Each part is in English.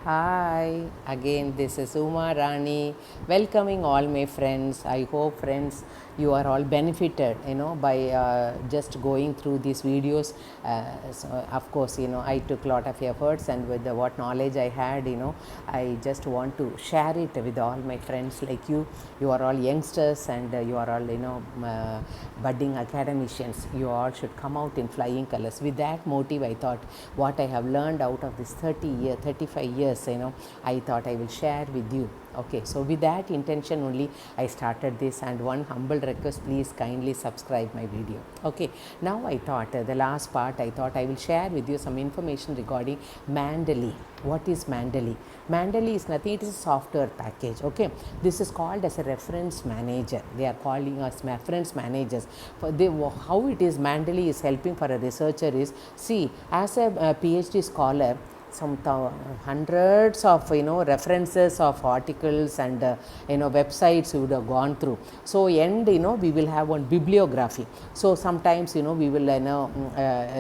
Hi, again this is Uma Rani welcoming all my friends. I hope friends you are all benefited by just going through these videos. So of course I took lot of efforts, and with what knowledge I had, I just want to share it with all my friends like you. You are all youngsters, and you are all budding academicians. You all should come out in flying colors. With that motive, I thought what I have learned out of this 35 years, I thought I will share with you. Okay, so with that intention only I started this, and one humble request, please kindly subscribe my video. Okay, now I thought the last part I thought I will share with you some information regarding Mandely. What is Mandely? Mandely is nothing, it is a software package. Okay, this is called as a reference manager. They are calling us reference managers. How it is Mandely is helping for a researcher is, see, as a PhD scholar, some hundreds of references of articles and websites we would have gone through. So end we will have one bibliography. So sometimes we will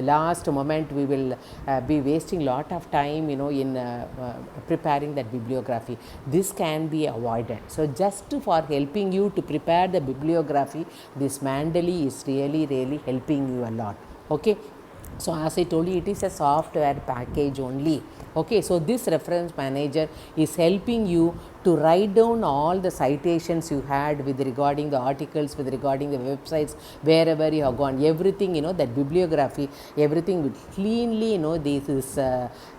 last moment we will be wasting lot of time in preparing that bibliography. This can be avoided. So just for helping you to prepare the bibliography, this Mandely is really helping you a lot. Okay, so as I told you, it is a software package only. Okay, so this reference manager is helping you to write down all the citations you had with regarding the articles, with regarding the websites, wherever you have gone, everything, that bibliography, everything will cleanly, this is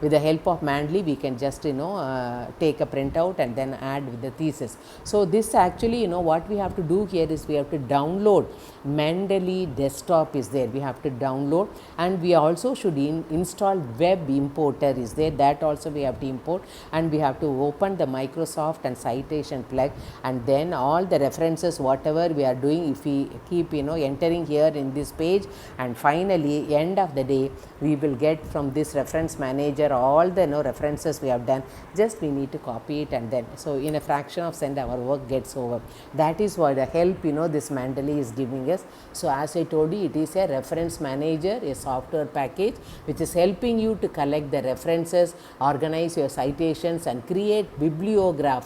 with the help of Mandely, we can just take a printout and then add with the thesis. So this actually, what we have to do here is we have to download Mandely desktop is there, we have to download, and we also should install web importer is there, that also we have to import, and we have to open the Microsoft and citation plug, and then all the references whatever we are doing, if we keep entering here in this page, and finally end of the day we will get from this reference manager all the references we have done. Just we need to copy it, and then so in a fraction of second our work gets over. That is why the help this Mandely is giving us. So as I told you, it is a reference manager, a software package which is helping you to collect the references, organize your citations, and create bibliography.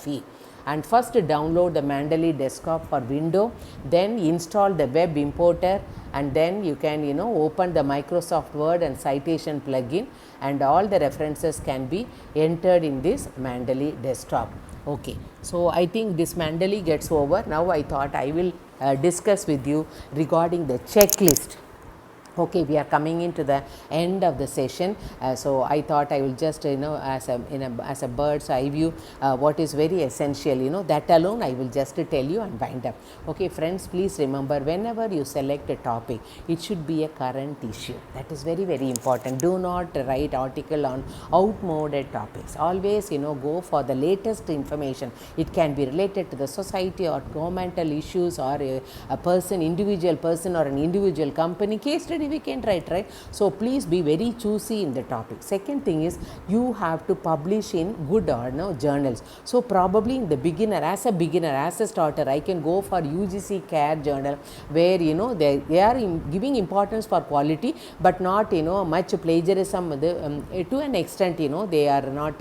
And first download the Mandely desktop for Windows, then install the web importer, and then you can open the Microsoft Word and citation plugin, and all the references can be entered in this Mandely desktop. Okay, so I think this Mandely gets over. Now I thought I will discuss with you regarding the checklist. Okay, we are coming into the end of the session, so I thought I will just as a bird's eye view what is very essential, that alone I will just tell you and wind up. Okay friends, please remember, whenever you select a topic, it should be a current issue. That is very important. Do not write article on outmoded topics. Always go for the latest information. It can be related to the society or governmental issues, or a person, individual person, or an individual company. Case study we can write, right? So please be very choosy in the topic. Second thing is, you have to publish in good journals. So probably in the beginner, as a starter, I can go for UGC CARE journal, where they are giving importance for quality, but not much plagiarism. To an extent they are not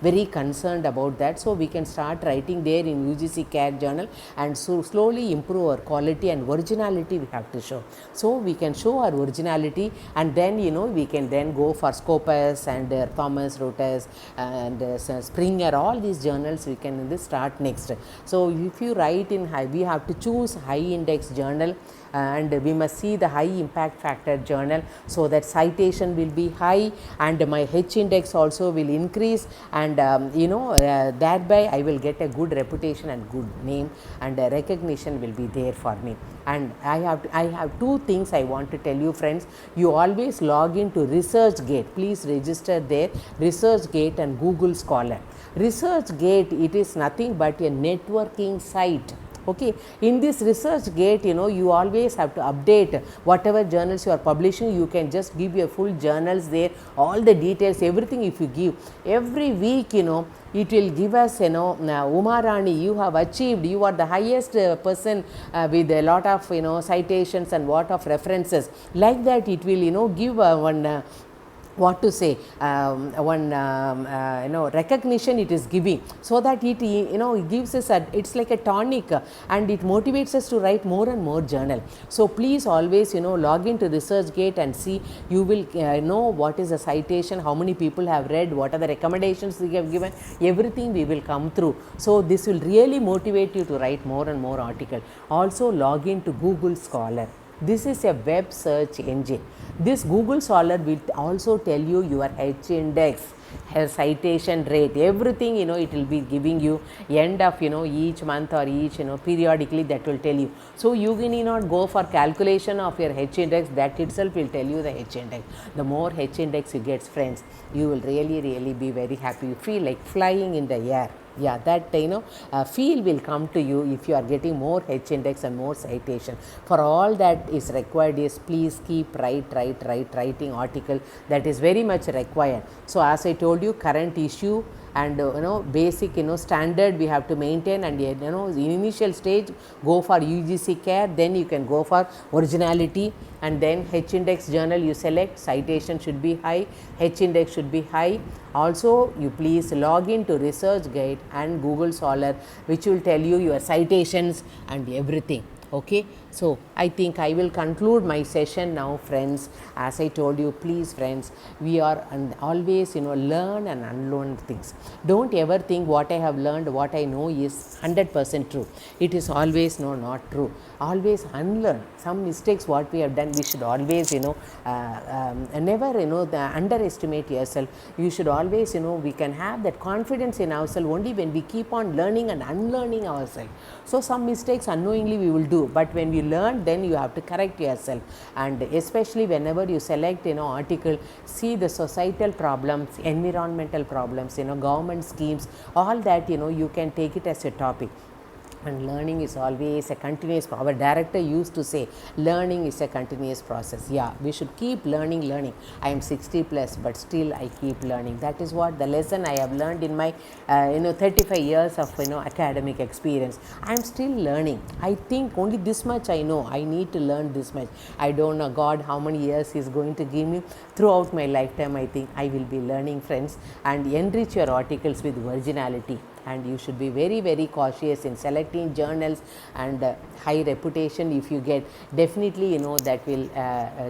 very concerned about that. So we can start writing there in UGC CARE journal, and so slowly improve our quality and originality we have to show. So we can show our originality, and then we can then go for Scopus and Thomson Reuters and Springer, all these journals we can start next. So if you write in high, we have to choose high index journal, and we must see the high impact factor journal, so that citation will be high and my H index also will increase, and thereby I will get a good reputation and good name, and recognition will be there for me. And I have two things I want to tell you friends. You always log into ResearchGate. Please register there, ResearchGate and Google Scholar. ResearchGate, it is nothing but a networking site. Okay, in this ResearchGate you always have to update whatever journals you are publishing. You can just give your full journals there, all the details, everything. If you give every week, it will give us Uma Rani, you have achieved, you are the highest person with a lot of citations and lot of references, like that. It will give one what to say, one recognition it is giving, so that it it gives us a, it's like a tonic, and it motivates us to write more and more journal. So please always log into ResearchGate and see. You will know what is the citation, how many people have read, what are the recommendations they have given, everything we will come through. So this will really motivate you to write more and more article. Also log into Google Scholar. This is a web search engine. This Google Scholar will also tell you your H index, citation rate, everything, it will be giving you end of each month or each periodically, that will tell you. So you need not go for calculation of your H index, that itself will tell you the H index. The more H index you get, friends, you will really be very happy. You feel like flying in the air. Yeah, that feel will come to you if you are getting more H index and more citation. For all that is required is, please keep writing article. That is very much required. So as I told you, current issue and basic standard we have to maintain, and in initial stage go for UGC care, then you can go for originality, and then H index journal you select, citation should be high, H index should be high. Also you please log in to ResearchGate and Google Scholar, which will tell you your citations and everything. Okay, so I think I will conclude my session now, friends. As I told you, please friends, we are always learn and unlearn things. Don't ever think what I have learned, what I know is 100% true. It is always not true. Always unlearn some mistakes what we have done. We should always never underestimate yourself. You should always we can have that confidence in ourselves only when we keep on learning and unlearning ourselves. So some mistakes unknowingly we will do, but when we learn, then you have to correct yourself. And especially whenever you select article, see the societal problems, environmental problems, government schemes, all that you can take it as a topic. And learning is always a continuous. Our director used to say, learning is a continuous process. Yeah, we should keep learning. I am 60 plus, but still I keep learning. That is what the lesson I have learned in my 35 years of academic experience. I am still learning. I think only this much I know. I need to learn this much. I don't know God how many years He is going to give me. Throughout my lifetime, I think I will be learning, friends. And enrich your articles with originality. And you should be very cautious in selecting journals, and high reputation if you get, definitely that will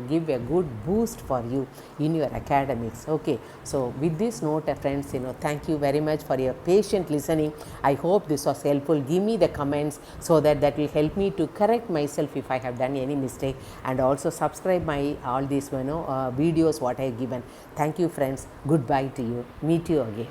give a good boost for you in your academics. Okay, so with this note, friends, thank you very much for your patient listening. I hope this was helpful. Give me the comments, so that will help me to correct myself if I have done any mistake, and also subscribe my all these videos what I have given. Thank you, friends. Goodbye to you. Meet you again.